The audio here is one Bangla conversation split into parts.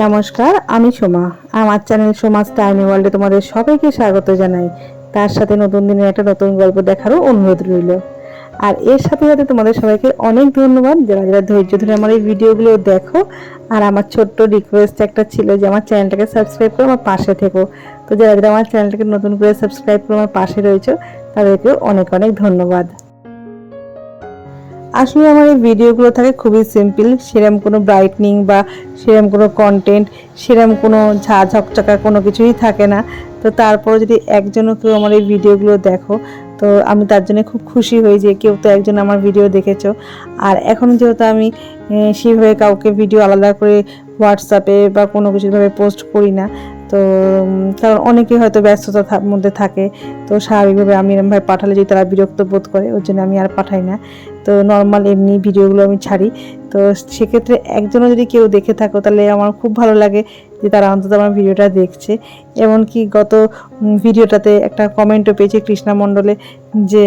নমস্কার, আমি সোমা। আমার চ্যানেল সোমাস টাইনি ওয়ার্ল্ডে তোমাদের সবাইকে স্বাগত জানাই। তার সাথে নতুন দিনের একটা নতুন গল্প দেখারও অনুরোধ রইল। আর এর সাথে সাথে তোমাদের সবাইকে অনেক ধন্যবাদ যারা যারা ধৈর্য ধরে আমার এই ভিডিওগুলো দেখো। আর আমার ছোট্ট রিকোয়েস্ট একটা ছিল যে আমার চ্যানেলটাকে সাবস্ক্রাইব করে আমার পাশে থেকো। তো যারা যারা আমার চ্যানেলটাকে নতুন করে সাবস্ক্রাইব করে আমার পাশে রয়েছে তাদেরকেও অনেক অনেক ধন্যবাদ। আসলে আমার এই ভিডিওগুলো থাকে খুবই সিম্পল, সেরকম কোনো ব্রাইটনিং বা সেরকম কোনো কন্টেন্ট, সেরকম কোনো ঝকঝকা কোনো কিছুই থাকে না। তো তারপর যদি একজনও কেউ আমার এই ভিডিওগুলো দেখো তো আমি তার জন্য খুব খুশি হই যে কেউ তো একজন আমার ভিডিও দেখেছো। আর এখন যেহেতু আমি সেভাবে কাউকে ভিডিও আলাদা করে হোয়াটসঅ্যাপে বা কোনো কিছুভাবে পোস্ট করি না, তো কারণ অনেকে হয়তো ব্যস্ততার মধ্যে থাকে, তো স্বাভাবিকভাবে আমি এরকমভাবে পাঠালে যদি তারা বিরক্ত বোধ করে ওর জন্য আমি আর পাঠাই না। তো নর্মাল এমনি ভিডিওগুলো আমি ছাড়ি। তো সেক্ষেত্রে একজনও যদি কেউ দেখে থাকো তাহলে আমার খুব ভালো লাগে যে তারা অন্তত আমার ভিডিওটা দেখছে। এমনকি গত ভিডিওটাতে একটা কমেন্টও পেয়েছি কৃষ্ণা মণ্ডলে যে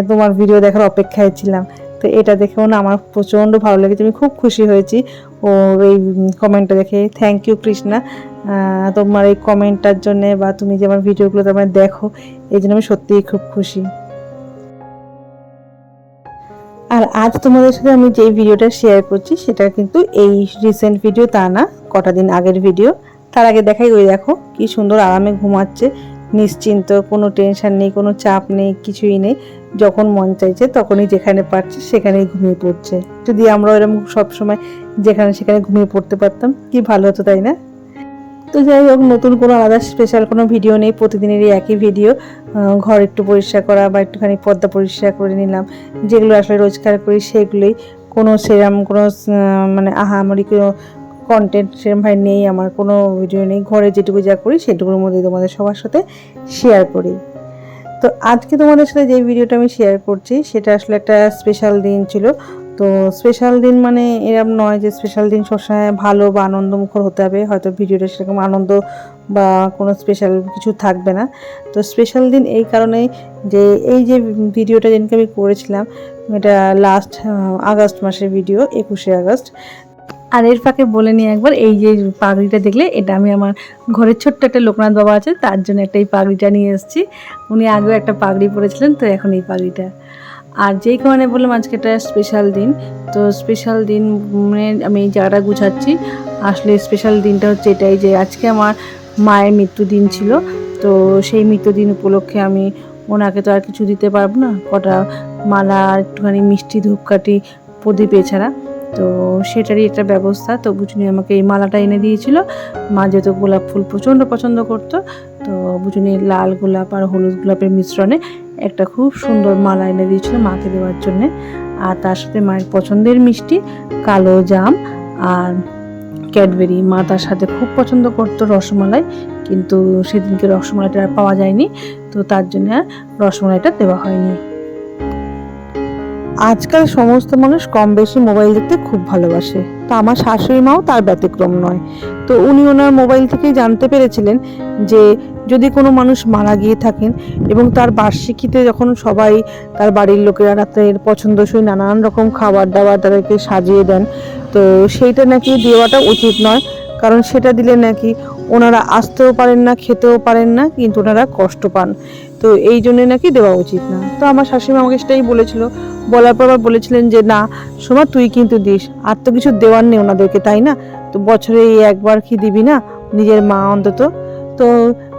তোমার ভিডিও দেখার অপেক্ষায় ছিলাম। তো এটা দেখেও না আমার প্রচণ্ড ভালো লেগেছে, আমি খুব খুশি হয়েছি ও এই কমেন্টটা দেখে। থ্যাংক ইউ কৃষ্ণা, তোমার এই কমেন্টটার জন্যে বা তুমি যে আমার ভিডিওগুলো তোমার দেখো এই জন্য আমি সত্যিই খুব খুশি। আর আজ তোমাদের সাথে আমি যেই ভিডিওটা শেয়ার করছি সেটা কিন্তু এই রিসেন্ট ভিডিও তা না, কটা দিন আগের ভিডিও। তার আগে দেখাই, ওই দেখো কি সুন্দর আরামে ঘুমাচ্ছে, নিশ্চিন্ত, কোনো টেনশন নেই, কোনো চাপ নেই, কিছুই নেই। যখন মন চাইছে তখনই যেখানে পারছে সেখানেই ঘুমিয়ে পড়ছে। যদি আমরা এরকম সবসময় যেখানে সেখানে ঘুমিয়ে পড়তে পারতাম কি ভালো হতো, তাই না? তো যাই হোক, নতুন কোনো আলাদা স্পেশাল কোনো ভিডিও নেই, প্রতিদিনেরই একই ভিডিও। ঘর একটু পরিষ্কার করা বা একটুখানি পর্দা পরিষ্কার করে নিলাম, যেগুলো আসলে রোজগার করি সেগুলোই। কোনো সেরম কোনো মানে আহামরি কোনো কন্টেন্ট সেরম ভাই নেই, আমার কোনো ভিডিও নেই। ঘরে যেটুকু যা করি সেটুকুর মধ্যে তোমাদের সবার সাথে শেয়ার করি। তো আজকে তোমাদের সাথে যে ভিডিওটা আমি শেয়ার করছি সেটা আসলে একটা স্পেশাল দিন ছিল। তো স্পেশাল দিন মানে এরকম নয় যে স্পেশাল দিন সবসময় ভালো বা আনন্দমুখর হতে হবে, হয়তো ভিডিওটা সেরকম আনন্দ বা কোনো স্পেশাল কিছু থাকবে না। তো স্পেশাল দিন এই কারণেই যে এই যে ভিডিওটা যেদিনকে আমি করেছিলাম এটা লাস্ট আগস্ট মাসের ভিডিও, 21শে আগস্ট। আর এর ফাঁকে বলে নিই একবার, এই যে পাগড়িটা দেখলে এটা আমি আমার ঘরের ছোট্ট একটা লোকনাথ বাবা আছে তার জন্য একটা এই পাগড়িটা নিয়ে এসেছি। উনি আগেও একটা পাগড়ি পরেছিলেন, তো এখন এই পাগড়িটা। আর যেই কারণে বললাম আজকে একটা স্পেশাল দিন, তো স্পেশাল দিন আমি এই জায়গাটা গুছাচ্ছি। আসলে স্পেশাল দিনটা হচ্ছে এটাই যে আজকে আমার মায়ের মৃত্যুদিন ছিল। তো সেই মৃত্যুদিন উপলক্ষে আমি ওনাকে তো আর কিছু দিতে পারবো না, কটা মালা, একটুখানি মিষ্টি, ধূপকাঠি, প্রদীপ এছাড়া, তো সেটারই একটা ব্যবস্থা। তো বুঝুনি আমাকে এই মালাটা এনে দিয়েছিল। মা যেহেতু গোলাপ ফুল প্রচণ্ড পছন্দ করতো, তো বুঝুনি লাল গোলাপ আর হলুদ গোলাপের মিশ্রণে একটা খুব সুন্দর মালা এনে দিয়েছিল মাকে দেওয়ার জন্যে। আর তার সাথে মায়ের পছন্দের মিষ্টি কালো জাম আর ক্যাডবেরি। মা তার সাথে খুব পছন্দ করতো রসমালাই, কিন্তু সেদিনকে রসমালাইটা আর পাওয়া যায়নি, তো তার জন্য আর রসমালাইটা দেওয়া হয়নি। আজকাল সমস্ত মানুষ কম বেশি মোবাইল দেখতে খুব ভালোবাসে, তো আমার শাশুড়ি মাও তার ব্যতিক্রম নয়। তো উনি ওনার মোবাইল থেকেই জানতে পেরেছিলেন যে যদি কোনো মানুষ মারা গিয়ে থাকেন এবং তার বার্ষিকীতে যখন সবাই তার বাড়ির লোকেরা রাতের পছন্দসই নানান রকম খাবার দাবার তাদেরকে সাজিয়ে দেন, তো সেইটা নাকি দেওয়াটা উচিত নয়, কারণ সেটা দিলে নাকি ওনারা আসতেও পারেন না, খেতেও পারেন না, কিন্তু ওনারা কষ্ট পান। তো এই জন্য নাকি দেওয়া উচিত না। তো আমার শাশুড়ি আমাকে সেটাই বলেছিল, বলার পর বলেছিলেন যে না সোমা তুই কিন্তু দিস, আর তো কিছু দেওয়ার নেই ওনাদেরকে, তাই না? তো বছরে এই একবার কি দিবি না নিজের মা অন্তত? তো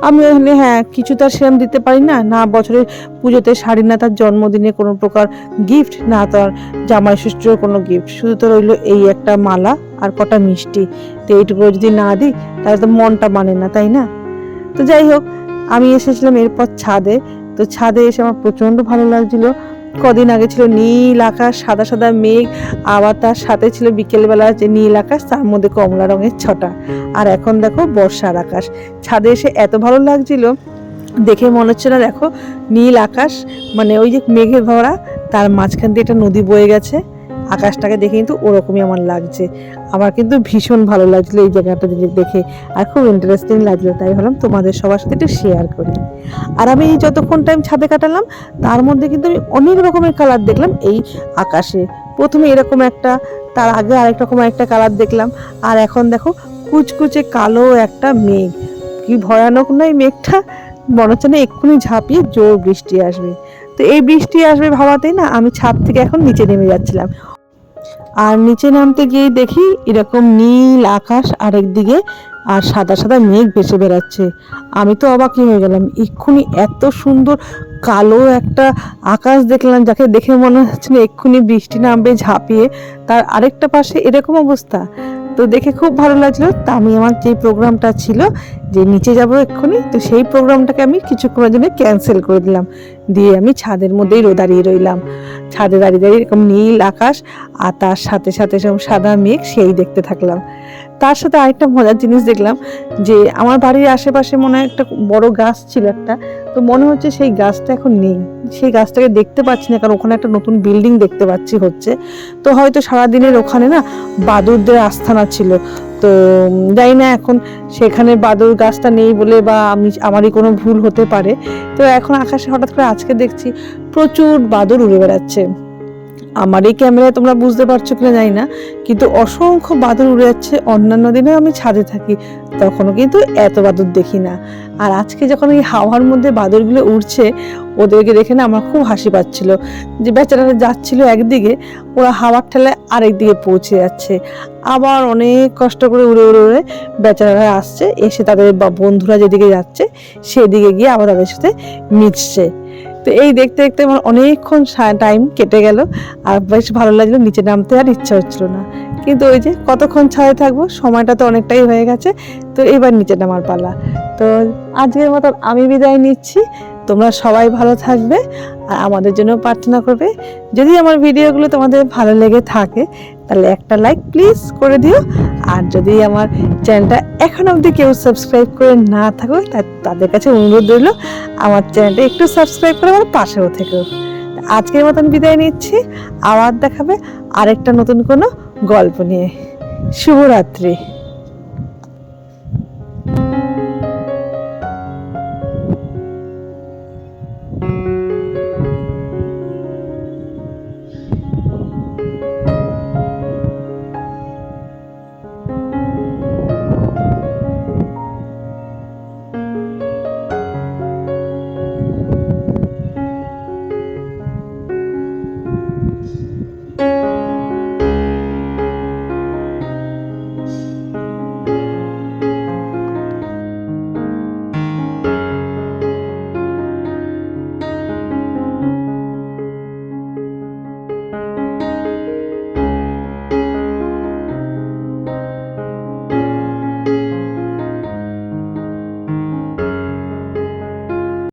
আমি এখানে হ্যাঁ কিছু তার সেরকম দিতে পারি না, না বছরে পুজোতে শাড়ি, না তার জন্মদিনে কোনো প্রকার গিফট, না তার জামাই ষষ্ঠীর কোনো গিফট, শুধু তো রইলো এই একটা মালা আর কটা মিষ্টি। তো এইটুকু যদি না দিই তাহলে তো মনটা মানে না, তাই না? তো যাই হোক, আমি এসেছিলাম এরপর ছাদে। তো ছাদে এসে আমার প্রচণ্ড ভালো লাগছিল। কদিন আগে ছিল নীল আকাশ, সাদা সাদা মেঘ, আবার তার সাথে ছিল বিকেলবেলা যে নীল আকাশ, তার মধ্যে কমলা রঙের ছটা। আর এখন দেখো বর্ষার আকাশ। ছাদে এসে এত ভালো লাগছিল, দেখে মনে হচ্ছে না দেখো নীল আকাশ মানে ওই যে মেঘে ভরা, তার মাঝখান দিয়ে একটা নদী বয়ে গেছে। আকাশটাকে দেখে কিন্তু ওরকমই আমার লাগছে। আমার কিন্তু ভীষণ ভালো লাগছিলো এই জায়গাটা দেখে, আর খুব ইন্টারেস্টিং লাগলো, তাই ভাবলাম তোমাদের সবার সাথে একটু শেয়ার করি। আর আমি এই যতক্ষণ টাইম ছাদে কাটালাম তার মধ্যে কিন্তু আমি অনেক রকমের কালার দেখলাম এই আকাশে। প্রথমে এরকম একটা, তার আগে আরেক রকম একটা কালার দেখলাম, আর এখন দেখো কুচকুচে কালো একটা মেঘ, কি ভয়ানক নয় মেঘটা, মনে হচ্ছে না এক্ষুনি ঝাঁপিয়ে জোর বৃষ্টি আসবে। তো এই বৃষ্টি আসবে ভাবাতেই না আমি ছাদ থেকে এখন নিচে নেমে যাচ্ছিলাম। আর নিচে নামতে গিয়ে দেখি এরকম নীল আকাশ আরেকদিকে আর সাদা সাদা মেঘ ভেসে বেড়াচ্ছে। আমি তো অবাকই হয়ে গেলাম, এক্ষুনি এত সুন্দর কালো একটা আকাশ দেখলাম যাকে দেখে মনে হচ্ছে না এক্ষুনি বৃষ্টি নামবে ঝাঁপিয়ে, তার আরেকটা পাশে এরকম অবস্থা। তো দেখে খুব ভালো লাগলো। তা আমি আমার যে প্রোগ্রামটা ছিল যে নিচে যাব এক্ষুনি, তো সেই প্রোগ্রামটাকে আমি কিছুক্ষণের জন্য ক্যান্সেল করে দিলাম, দিয়ে আমি ছাদের মধ্যেই দাঁড়িয়ে রইলাম। ছাদে দাঁড়িয়ে দাঁড়িয়ে এরকম নীল আকাশ আর তার সাথে সাথে সব সাদা মেঘ সেই দেখতে থাকলাম। তার সাথে আরেকটা মজার জিনিস দেখলাম যে আমার বাড়ির আশেপাশে মনে হয় একটা বড় গাছ ছিল একটা, তো মনে হচ্ছে সেই গাছটা এখন নেই, সেই গাছটাকে দেখতে পাচ্ছি না, কারণ ওখানে একটা নতুন বিল্ডিং দেখতে পাচ্ছি হচ্ছে। তো হয়তো সারাদিনের ওখানে না বাদুড়দের আস্থানা ছিল, তো জানি না এখন সেখানে বাদুড় গাছটা নেই বলে বা আমারই কোনো ভুল হতে পারে। তো এখন আকাশে হঠাৎ করে আজকে দেখছি প্রচুর বাদুড় উড়ে বেড়াচ্ছে। আমার এই ক্যামেরায় তোমরা বুঝতে পারছো কিনা জানি না, কিন্তু অসংখ্য বাদুড় উড়ে যাচ্ছে। অন্যান্য দিনে আমি ছাদে থাকি তখনও কিন্তু এত বাদুড় দেখি না। আর আজকে যখন এই হাওয়ার মধ্যে বাদুড়গুলো উড়ছে ওদেরকে দেখে না আমার খুব হাসি পাচ্ছিল, যে বেচারারা যাচ্ছিল একদিকে, ওরা হাওয়ার ঠেলায় আরেক দিকে পৌঁছে যাচ্ছে, আবার অনেক কষ্ট করে উড়ে উড়ে উড়ে বেচারারা আসছে, এসে তাদের বন্ধুরা যেদিকে যাচ্ছে সেদিকে গিয়ে আবার তাদের সাথে মিশছে। তো এই দেখতে দেখতে আমার অনেকক্ষণ টাইম কেটে গেল, আর বেশ ভালো লাগলো। নিচে নামতে আর ইচ্ছা হচ্ছিল না, কিন্তু ওই যে কতক্ষণ ছাদে থাকবো, সময়টা তো অনেকটাই হয়ে গেছে, তো এবার নিচে নামার পালা। তো আজকের মতো আমি বিদায় নিচ্ছি। তোমরা সবাই ভালো থাকবে আর আমাদের জন্য প্রার্থনা করবে। যদি আমার ভিডিওগুলো তোমাদের ভালো লেগে থাকে তাহলে একটা লাইক প্লিজ করে দিও। আর যদি আমার চ্যানেলটা এখন অবধি কেউ সাবস্ক্রাইব করে না থাকো তাদের কাছে অনুরোধ রইল আমার চ্যানেলটা একটু সাবস্ক্রাইব করে আমার পাশেও থেকো। আজকের মতন বিদায় নিচ্ছি, আবার দেখাবে আরেকটা নতুন কোনো গল্প নিয়ে। শুভরাত্রি।